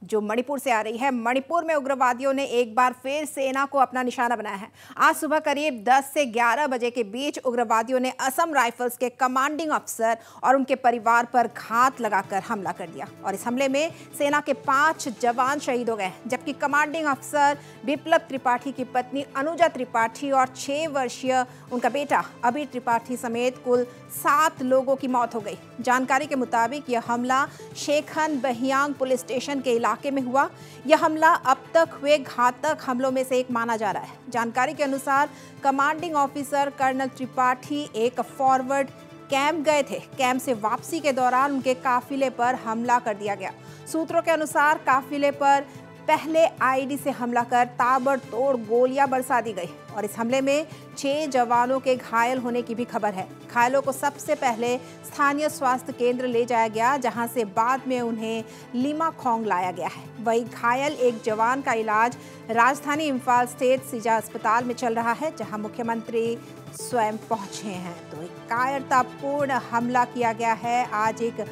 जो मणिपुर से आ रही है। मणिपुर में उग्रवादियों ने एक बार फिर सेना को अपना निशाना बनाया है। आज सुबह करीब 10 से 11 बजे के बीच उग्रवादियों ने असम राइफल्स के कमांडिंग अफसर और उनके परिवार पर घात लगाकर हमला कर दिया और इस हमले में सेना के 5 जवान शहीद हो गए, जबकि कमांडिंग अफसर बिप्लब त्रिपाठी की पत्नी अनुजा त्रिपाठी और 6 वर्षीय उनका बेटा अबीर त्रिपाठी समेत कुल 7 लोगों की मौत हो गई। जानकारी के मुताबिक यह हमला शेखन बहियांग पुलिस स्टेशन के इलाके में हुआ। यह हमला अब तक हुए घातक हमलों में से एक माना जा रहा है। जानकारी के अनुसार कमांडिंग ऑफिसर कर्नल त्रिपाठी एक फॉरवर्ड कैंप गए थे। कैंप से वापसी के दौरान उनके काफिले पर हमला कर दिया गया। सूत्रों के अनुसार काफिले पर पहले आईडी से हमला कर ताबड़तोड़ गोलियां बरसा दी गई और इस हमले में 6 जवानों के घायल होने की भी खबर है। घायलों को सबसे पहले स्थानीय स्वास्थ्य केंद्र ले जाया गया, जहां से बाद में उन्हें लिमाखोंग लाया गया है। वहीं घायल एक जवान का इलाज राजधानी इम्फाल स्थित सिजा अस्पताल में चल रहा है, जहां मुख्यमंत्री स्वयं पहुंचे हैं। तो एक कायरतापूर्ण हमला किया गया है। आज एक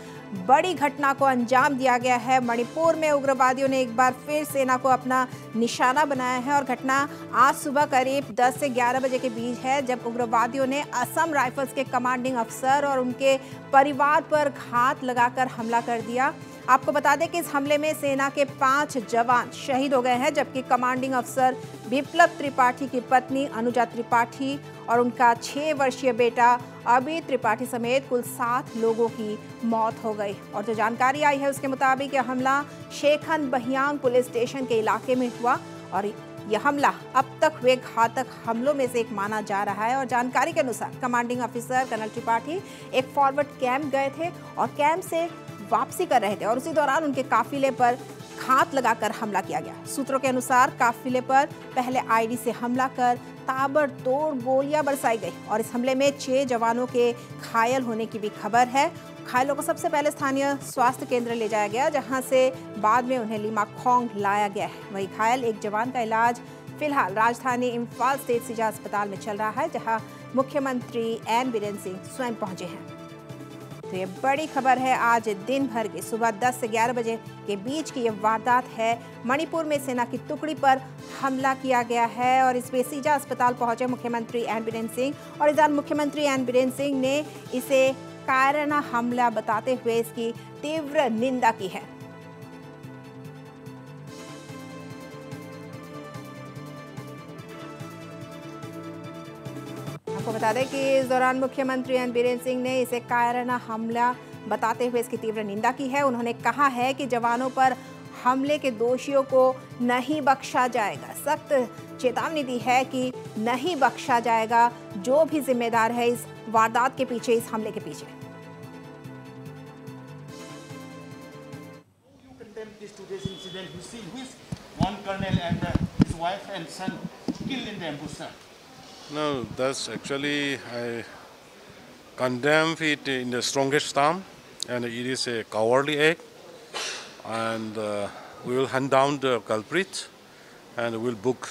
बड़ी घटना को अंजाम दिया गया है। मणिपुर में उग्रवादियों ने एक बार फिर सेना को अपना निशाना बनाया है और घटना आज सुबह करीब 10 से 11 बजे के बीच है, जब उग्रवादियों ने असम राइफल्स के कमांडिंग अफसर और उनके परिवार पर घात लगाकर हमला कर दिया। आपको बता दें कि इस हमले में सेना के 5 जवान शहीद हो गए हैं, जबकि कमांडिंग अफसर बिप्लब त्रिपाठी की पत्नी अनुजा त्रिपाठी और उनका 6 वर्षीय बेटा अबीर त्रिपाठी समेत कुल 7 लोगों की मौत हो गई। और जो जानकारी आई है उसके मुताबिक यह हमला शेखन बहियांग पुलिस स्टेशन के इलाके में हुआ और यह हमला अब तक हुए घातक हमलों में से एक माना जा रहा है। और जानकारी के अनुसार कमांडिंग ऑफिसर कर्नल त्रिपाठी एक फॉरवर्ड कैंप गए थे और कैंप से वापसी कर रहे थे और उसी दौरान उनके काफिले पर घात लगाकर हमला किया गया। सूत्रों के अनुसार काफिले पर पहले आईडी से हमला कर ताबड़तोड़ गोलियां बरसाई गई और इस हमले में 6 जवानों के घायल होने की भी खबर है। घायलों को सबसे पहले स्थानीय स्वास्थ्य केंद्र ले जाया गया, जहां से बाद में उन्हें लिमाखोंग लाया गया है। वहीं घायल एक जवान का इलाज फिलहाल राजधानी इम्फाल स्थित सिजा अस्पताल में चल रहा है, जहां मुख्यमंत्री एन बीरेन सिंह स्वयं पहुंचे हैं। तो ये बड़ी खबर है। आज दिन भर की सुबह 10 से 11 बजे के बीच की ये वारदात है। मणिपुर में सेना की टुकड़ी पर हमला किया गया है और इसमें सिजा अस्पताल पहुंचे मुख्यमंत्री एन बीरेन सिंह और इस दौरान मुख्यमंत्री एन बीरेन सिंह ने इसे कायराना हमला बताते हुए इसकी तीव्र निंदा की है। आपको बता दें कि इस दौरान मुख्यमंत्री एन बीरेन सिंह ने इसे कायराना हमला बताते हुए इसकी तीव्र निंदा की है। उन्होंने कहा है कि जवानों पर हमले के दोषियों को नहीं बख्शा जाएगा। सख्त चेतावनी दी है कि नहीं बख्शा जाएगा जो भी जिम्मेदार है इस वारदात के पीछे, इस हमले के पीछे। No, that's actually, I condemn it in the strongest term, and it is a cowardly act, and we will hand down the culprits, and we will book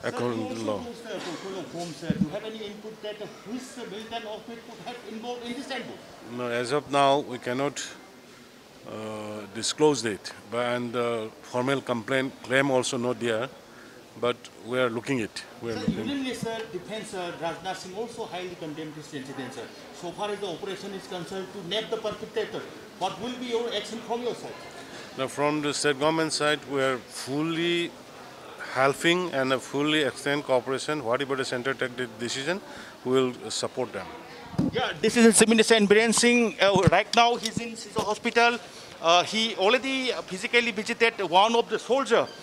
according to law. Do you have any input that which militant outfit could have involved in this ambush? No, as of now, we cannot disclose it, and formal complaint claim also not there. But we are looking it. Unionist defense Rajnath Singh also highly condemned this incident, sir. So far as the operation is concerned, to nab the perpetrator, what will be your action from your side? Now, from the state government side, we are fully helping and fully extend cooperation. Whatever the center take the decision, we will support them. Yeah, this is Minister N. Biren Singh. Right now, he's in the hospital. He already physically visited one of the soldiers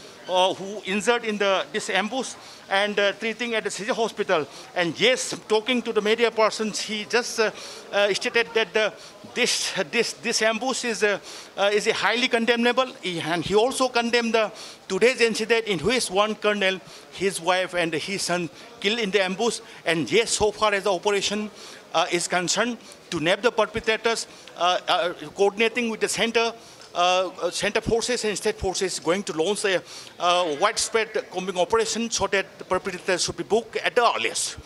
who injured in this ambush and treating at the Sija hospital. And yes, talking to the media persons, he just stated that this ambush is a highly condemnable. And he also condemned today's incident in which one colonel, his wife and his son killed in the ambush. And yes, so far as the operation is concerned, to nab the perpetrators, coordinating with the center forces and state forces going to launch a widespread combing operation so that the perpetrators should be booked at the earliest.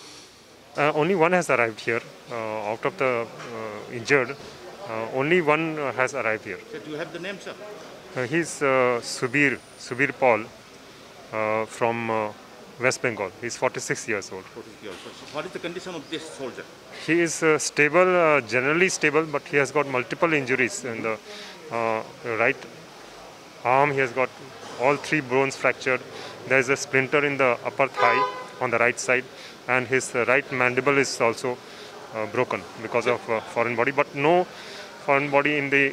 Only one has arrived here. Out of the injured, only one has arrived here. So do you have the name, sir? He's Subir Paul from West Bengal. He's 46 years old. 46 years. So what is the condition of this soldier? He is stable, generally stable, but he has got multiple injuries in the right arm. He has got all 3 bones fractured. There is a splinter in the upper thigh on the right side, and his right mandible is also broken because of foreign body, but no foreign body in the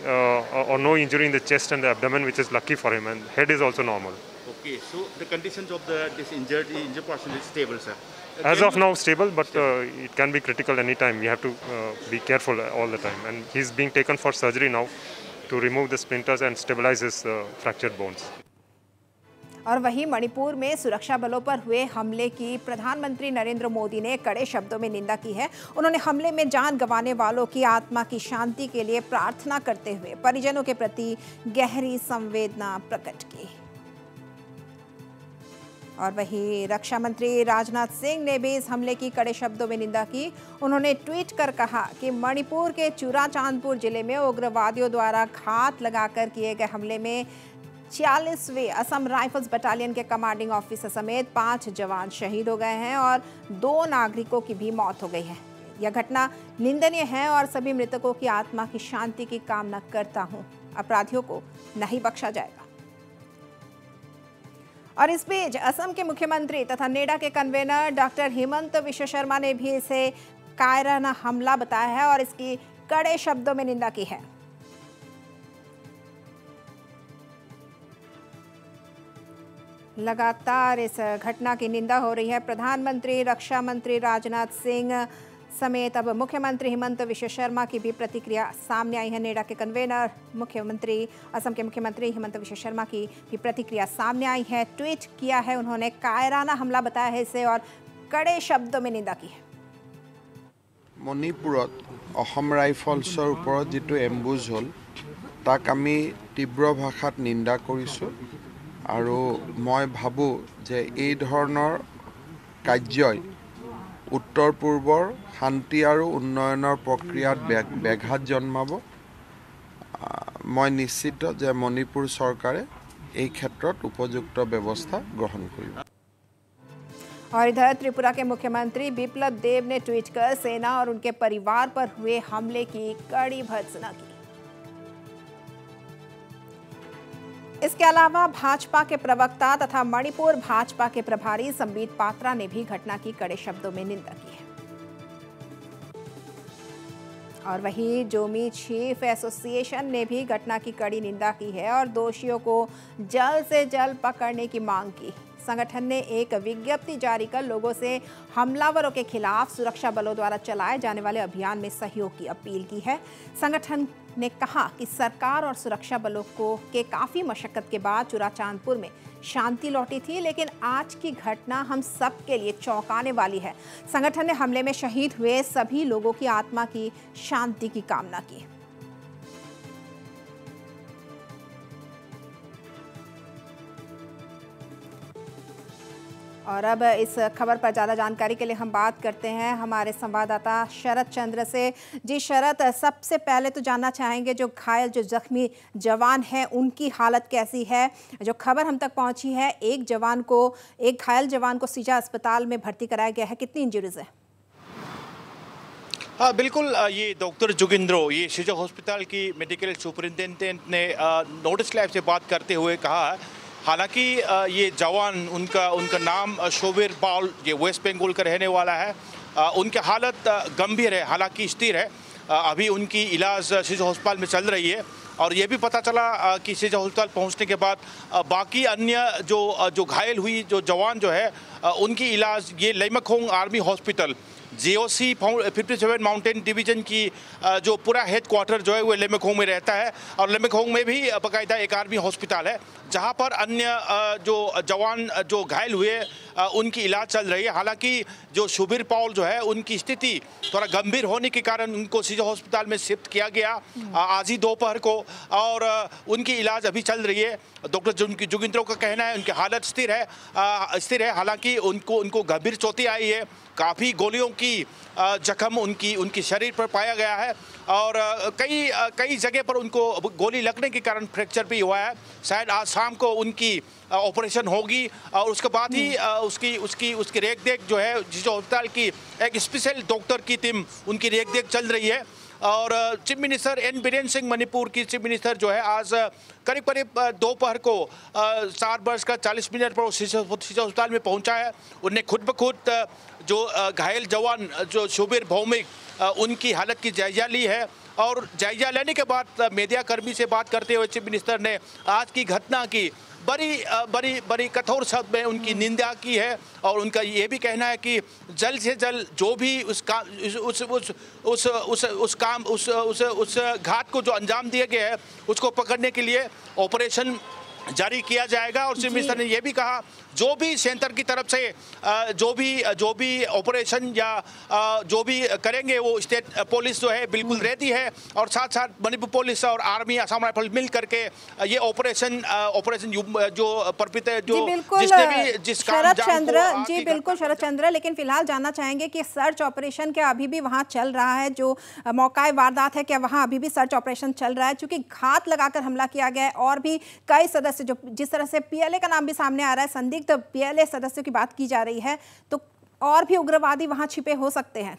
or no injury in the chest and the abdomen, which is lucky for him, and head is also normal. Okay, so the conditions of this injured person is stable, sir. As of now, stable, but it can be critical anytime. We have to be careful all the time, and he's being taken for surgery now to remove the splinters and stabilize his fractured bones. और वहीं मणिपुर में सुरक्षा बलों पर हुए हमले की प्रधानमंत्री नरेंद्र मोदी ने कड़े शब्दों में निंदा की है। उन्होंने हमले में जान गंवाने वालों की आत्मा की शांति के लिए प्रार्थना करते हुए परिजनों के प्रति गहरी संवेदना प्रकट की। और वहीं रक्षा मंत्री राजनाथ सिंह ने भी इस हमले की कड़े शब्दों में निंदा की। उन्होंने ट्वीट कर कहा कि मणिपुर के चुराचांदपुर जिले में उग्रवादियों द्वारा घात लगाकर किए गए हमले में 46वें असम राइफल्स बटालियन के कमांडिंग ऑफिसर समेत 5 जवान शहीद हो गए हैं और 2 नागरिकों की भी मौत हो गई है। यह घटना निंदनीय है और सभी मृतकों की आत्मा की शांति की कामना करता हूं। अपराधियों को नहीं बख्शा जाएगा। और इस बीच असम के मुख्यमंत्री तथा नेडा के कन्वेनर डॉक्टर हिमंत विश्व शर्मा ने भी इसे कायराना हमला बताया है और इसकी कड़े शब्दों में निंदा की है। लगातार इस घटना की निंदा हो रही है। प्रधानमंत्री, रक्षा मंत्री राजनाथ सिंह समेत अब मुख्यमंत्री हिमंत विश्व शर्मा की भी प्रतिक्रिया सामने आई है। नेडा के कन्वेनर मुख्यमंत्री असम के मुख्यमंत्री हिमंत विश्व शर्मा की भी प्रतिक्रिया सामने आई है। ट्वीट किया है उन्होंने, कायराना हमला बताया है इसे और कड़े शब्दों में निंदा की है। मणिपुरत असम राइफल्सर ऊपर जितु एम्बुज हल ताक आमी तीव्र भाषात निंदा करिছোঁ আৰু মই ভাবো যে এই ধৰণৰ কাৰ্যই উত্তৰ পূৰ্বৰ শান্তি আৰু উন্নয়নৰ প্ৰক্ৰিয়াত ব্যাঘাত জন্মাব। মই নিশ্চিত যে মণিপুৰ চৰকাৰে এই ক্ষেত্ৰত উপযুক্ত ব্যৱস্থা গ্ৰহণ কৰিব। और इधर त्रिपुरा के मुख्यमंत्री बिप्लब देब ने ट्वीट कर सेना और उनके परिवार पर हुए हमले की कड़ी भर्त्सना की। इसके अलावा भाजपा के प्रवक्ता तथा मणिपुर भाजपा के प्रभारी संबित पात्रा ने भी घटना की कड़े शब्दों में निंदा की है। और वहीं जोमी चीफ एसोसिएशन ने भी घटना की कड़ी निंदा की है और दोषियों को जल्द से जल्द पकड़ने की मांग की। संगठन ने एक विज्ञप्ति जारी कर लोगों से हमलावरों के खिलाफ सुरक्षा बलों द्वारा चलाए जाने वाले अभियान में सहयोग की अपील की है। संगठन ने कहा कि सरकार और सुरक्षा बलों के काफ़ी मशक्कत के बाद चुराचांदपुर में शांति लौटी थी, लेकिन आज की घटना हम सब के लिए चौंकाने वाली है। संगठन ने हमले में शहीद हुए सभी लोगों की आत्मा की शांति की कामना की। और अब इस खबर पर ज़्यादा जानकारी के लिए हम बात करते हैं हमारे संवाददाता शरद चंद्र से। जी शरद, सबसे पहले तो जानना चाहेंगे जो घायल जो जख्मी जवान हैं उनकी हालत कैसी है? जो खबर हम तक पहुंची है एक घायल जवान को सीजा अस्पताल में भर्ती कराया गया है, कितनी इंजरीज है? हाँ बिल्कुल, ये डॉक्टर जोगिंद्रो, ये सीजा हॉस्पिटल की मेडिकल सुपरिटेंडेंट ने नोटिस लाइव से बात करते हुए कहा, हालांकि ये जवान उनका नाम शोबीर पाल, ये वेस्ट बंगाल का रहने वाला है। उनकी हालत गंभीर है, हालांकि स्थिर है। अभी उनकी इलाज सीजा अस्पताल में चल रही है और ये भी पता चला कि सीजा अस्पताल पहुंचने के बाद बाकी अन्य जो घायल हुई जो जवान जो है उनकी इलाज ये Lemkhong army hospital JOC 57 mountain division की जो पूरा हेड क्वार्टर जो है वो लेमखोंग में रहता है और लेमखोंग में भी बाकायदा एक आर्मी हॉस्पिटल है जहां पर अन्य जो जवान जो घायल हुए उनकी इलाज चल रही है। हालांकि जो शुभीर पॉल जो है उनकी स्थिति थोड़ा गंभीर होने के कारण उनको सीजो अस्पताल में शिफ्ट किया गया आज ही दोपहर को, और उनकी इलाज अभी चल रही है। डॉक्टर जोगिंद्रो का कहना है उनकी हालत स्थिर है। हालांकि उनको गंभीर चोटें आई है, काफ़ी गोलियों की जख्म उनकी शरीर पर पाया गया है, और कई जगह पर उनको गोली लगने के कारण फ्रैक्चर भी हुआ है। शायद आज शाम को उनकी ऑपरेशन होगी और उसके बाद ही उसकी रेख देख जो है सीजो अस्पताल की एक स्पेशल डॉक्टर की टीम उनकी रेख देख चल रही है। और chief minister N Biren Singh, Manipur की चीफ मिनिस्टर जो है आज करीब दोपहर को 4:40 पर सीजो अस्पताल में पहुंचा है। उन्हें खुद ब खुद जो घायल जवान जो शुभीर भौमिक उनकी हालत की जायजा ली है, और जायजा लेने के बाद मीडिया कर्मी से बात करते हुए चीफ मिनिस्टर ने आज की घटना की बड़ी कठोर शब्द में उनकी निंदा की है, और उनका ये भी कहना है कि जल्द से जल्द जो भी उस घात को जो अंजाम दिया गया है उसको पकड़ने के लिए ऑपरेशन जारी किया जाएगा। और चीफ मिनिस्टर ने यह भी कहा जो भी सेंटर की तरफ से जो भी ऑपरेशन या जो भी करेंगे वो स्टेट पुलिस जो है बिल्कुल रेडी है, और साथ साथ मणिपुर पुलिस और आर्मी असम राइफल मिल करके ये ऑपरेशन जो जिसने भी जिस काम जी बिल्कुल शरद चंद्र, लेकिन फिलहाल जानना चाहेंगे कि सर्च ऑपरेशन क्या अभी भी वहाँ चल रहा है? जो मौकाए वारदात है क्या वहाँ अभी भी सर्च ऑपरेशन चल रहा है? क्योंकि घात लगाकर हमला किया गया है और भी कई सदस्य जो जिस तरह से पीएलए का नाम भी सामने आ रहा है, संदिग्ध पीएलए सदस्यों की बात की जा रही है, तो और भी उग्रवादी वहां छिपे हो सकते हैं।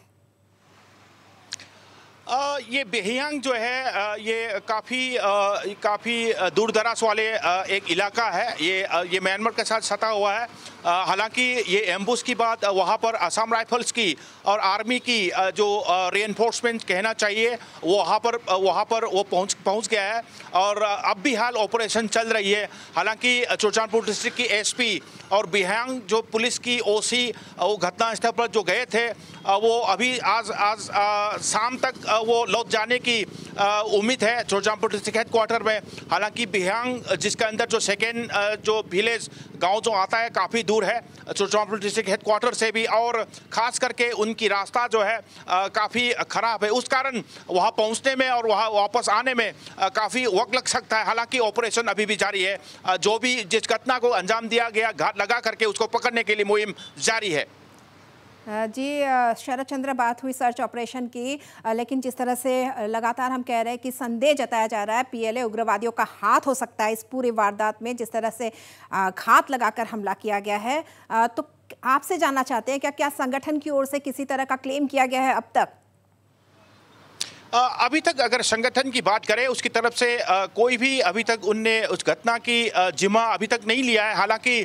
ये बेहियांग जो है ये काफ़ी दूर दराज वाले एक इलाका है। ये म्यांमार के साथ सटा हुआ है। हालांकि ये एम्बुश की बात वहाँ पर असम राइफल्स की और आर्मी की जो रीइंफोर्समेंट कहना चाहिए वहाँ पर वो पहुँच गया है, और अब भी हाल ऑपरेशन चल रही है। हालांकि चुरचानपुर डिस्ट्रिक्ट की एसपी और बेहियांग जो पुलिस की ओसी वो घटनास्थल पर जो गए थे वो अभी आज शाम तक वो लौट जाने की उम्मीद है चुरचानपुर डिस्ट्रिक्ट हेडक्वार्टर में। हालांकि बेहियांग जिसके अंदर जो सेकेंड जो विलेज गांव जो आता है काफ़ी दूर है चुरचानपुर डिस्ट्रिक्ट हेडक्वार्टर से भी, और ख़ास करके उनकी रास्ता जो है काफ़ी ख़राब है। उस कारण वहाँ पहुँचने में और वहाँ वापस आने में काफ़ी वक्त लग सकता है। हालांकि ऑपरेशन अभी भी जारी है। जो भी जिस घटना को अंजाम दिया गया घात लगा करके उसको पकड़ने के लिए मुहिम जारी है। जी शरद चंद्र, बात हुई सर्च ऑपरेशन की, लेकिन जिस तरह से लगातार हम कह रहे हैं कि संदेह जताया जा रहा है पीएलए उग्रवादियों का हाथ हो सकता है इस पूरी वारदात में, जिस तरह से घात लगाकर हमला किया गया है, तो आपसे जानना चाहते हैं क्या संगठन की ओर से किसी तरह का क्लेम किया गया है अब तक? अभी तक अगर संगठन की बात करें उसकी तरफ से कोई भी अभी तक उनने उस घटना की जिम्मा अभी तक नहीं लिया है। हालांकि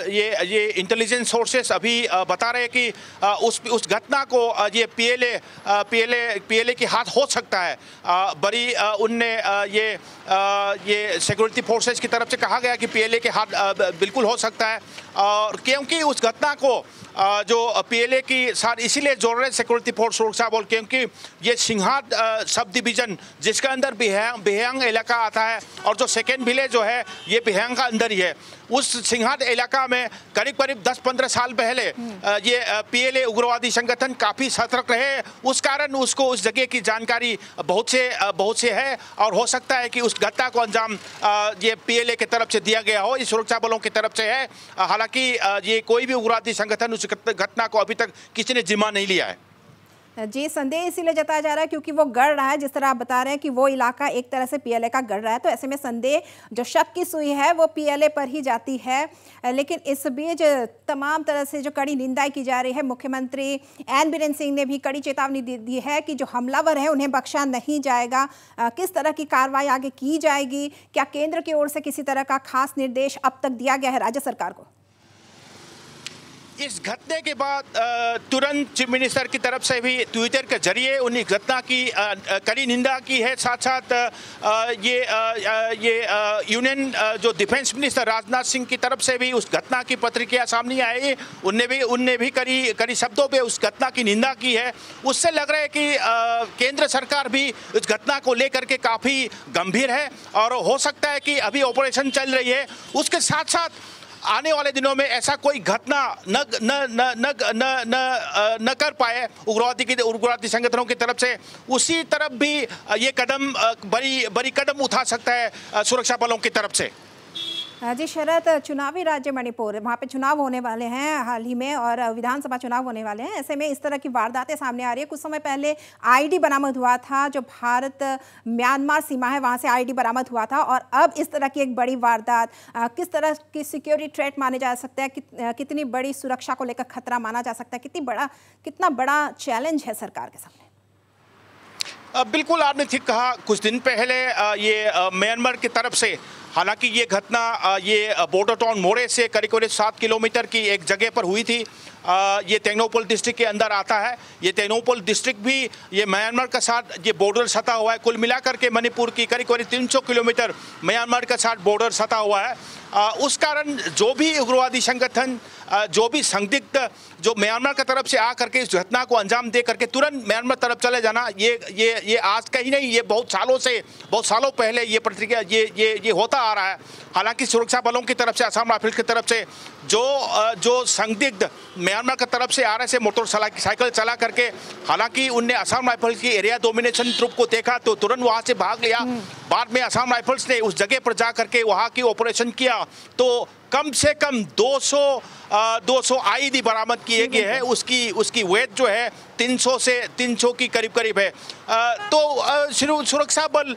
ये इंटेलिजेंस सोर्सेस अभी बता रहे हैं कि उस घटना को ये पीएलए के हाथ हो सकता है। बड़ी उनने ये सिक्योरिटी फोर्सेस की तरफ से कहा गया कि पीएलए के हाथ बिल्कुल हो सकता है, और क्योंकि उस घटना को जो पीएलए की साथ इसीलिए जोड़ रहे सिक्योरिटी फोर्स सुरक्षा बल, क्योंकि ये सिंघाट सब डिवीजन जिसके अंदर बेहियांग इलाका आता है, और जो सेकेंड विलेज जो है ये बेहियांग का अंदर ही है। उस सिंघाट इलाका में करीब 10-15 साल पहले ये पीएलए उग्रवादी संगठन काफ़ी सतर्क रहे, उस कारण उसको उस जगह की जानकारी बहुत से है, और हो सकता है कि उस घटना को अंजाम ये पीएलए की तरफ से दिया गया हो, ये सुरक्षा बलों की तरफ से है। हालांकि ये कोई भी उग्रवादी संगठन उस घटना को अभी तक किसी ने जिम्मा नहीं लिया है। जी, संदेह इसीलिए जताया जा रहा है क्योंकि वो गढ़ रहा है, जिस तरह आप बता रहे हैं कि वो इलाका एक तरह से पीएलए का गढ़ रहा है, तो ऐसे में संदेह जो शक की सुई है वो पीएलए पर ही जाती है। लेकिन इस बीच तमाम तरह से जो कड़ी निंदा की जा रही है, मुख्यमंत्री एन बीरेन सिंह ने भी कड़ी चेतावनी दी है कि जो हमलावर है उन्हें बख्शा नहीं जाएगा। किस तरह की कार्रवाई आगे की जाएगी? क्या केंद्र की ओर से किसी तरह का खास निर्देश अब तक दिया गया है राज्य सरकार को? इस घटना के बाद तुरंत चीफ मिनिस्टर की तरफ से भी ट्विटर के जरिए उन्हें घटना की कड़ी निंदा की है। साथ साथ ये यूनियन जो डिफेंस मिनिस्टर राजनाथ सिंह की तरफ से भी उस घटना की प्रतिक्रिया सामने आई। उनने भी कड़ी शब्दों पे उस घटना की निंदा की है। उससे लग रहा है कि केंद्र सरकार भी इस घटना को लेकर के काफ़ी गंभीर है, और हो सकता है कि अभी ऑपरेशन चल रही है, उसके साथ साथ आने वाले दिनों में ऐसा कोई घटना न कर पाए उग्रवादी संगठनों की तरफ से, उसी तरफ भी ये कदम बड़ी कदम उठा सकता है सुरक्षा बलों की तरफ से। जी शरद, चुनावी राज्य मणिपुर, वहाँ पे चुनाव होने वाले हैं हाल ही में और विधानसभा चुनाव होने वाले हैं। ऐसे में इस तरह की वारदातें सामने आ रही है। कुछ समय पहले आईडी बरामद हुआ था, जो भारत म्यांमार सीमा है वहाँ से आईडी बरामद हुआ था, और अब इस तरह की एक बड़ी वारदात, किस तरह की सिक्योरिटी थ्रेट माने जा सकते हैं, कितनी बड़ी सुरक्षा को लेकर खतरा माना जा सकता है, कितना बड़ा चैलेंज है सरकार के सामने? बिल्कुल आपने ठीक कहा। कुछ दिन पहले ये म्यांमार की तरफ से, हालांकि ये घटना ये बॉर्डर टाउन मोरे से करीब 7 किलोमीटर की एक जगह पर हुई थी। ये तेंगनोपल डिस्ट्रिक्ट के अंदर आता है। ये तेंगनोपल डिस्ट्रिक्ट भी ये म्यांमार के साथ ये बॉर्डर सटा हुआ है। कुल मिलाकर के मणिपुर की करीब 300 किलोमीटर म्यांमार के साथ बॉर्डर सटा हुआ है। उस कारण जो भी उग्रवादी संगठन, जो भी संदिग्ध जो म्यांमार की तरफ से आकर के इस घटना को अंजाम दे करके तुरंत म्यांमार तरफ चले जाना, ये आज का ही नहीं, ये बहुत सालों पहले ये प्रतिक्रिया ये होता आ रहा है। हालांकि सुरक्षा बलों की तरफ से, असम राइफल्स की तरफ से जो संदिग्ध म्यांमार की तरफ से आ रहे थे मोटरसाइकिल चला करके, हालांकि उनने असम राइफल्स की एरिया डोमिनेशन ट्रुप को देखा तो तुरंत वहां से भाग लिया। बाद में असम राइफल्स ने उस जगह पर जा करके वहां की ऑपरेशन किया तो कम से कम 200 आईडी बरामद किए गए हैं। उसकी वेट जो है 300 की करीब है। तो सुरक्षा बल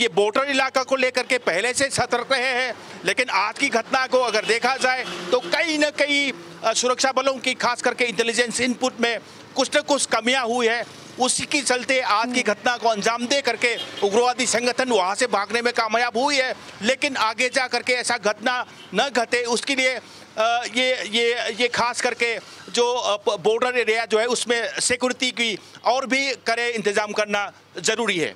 ये बॉर्डर इलाका को लेकर के पहले से सतर्क रहे हैं, लेकिन आज की घटना को अगर देखा जाए तो कहीं न कहीं सुरक्षा बलों की खास करके इंटेलिजेंस इनपुट में कुछ न कुछ कमियां हुई है। उसी के चलते आज की घटना को अंजाम दे करके उग्रवादी संगठन वहां से भागने में कामयाब हुई है। लेकिन आगे जा करके ऐसा घटना न घटे, उसके लिए ये खास करके जो बॉर्डर एरिया जो है उसमें सिक्योरिटी की और भी कड़े इंतजाम करना जरूरी है।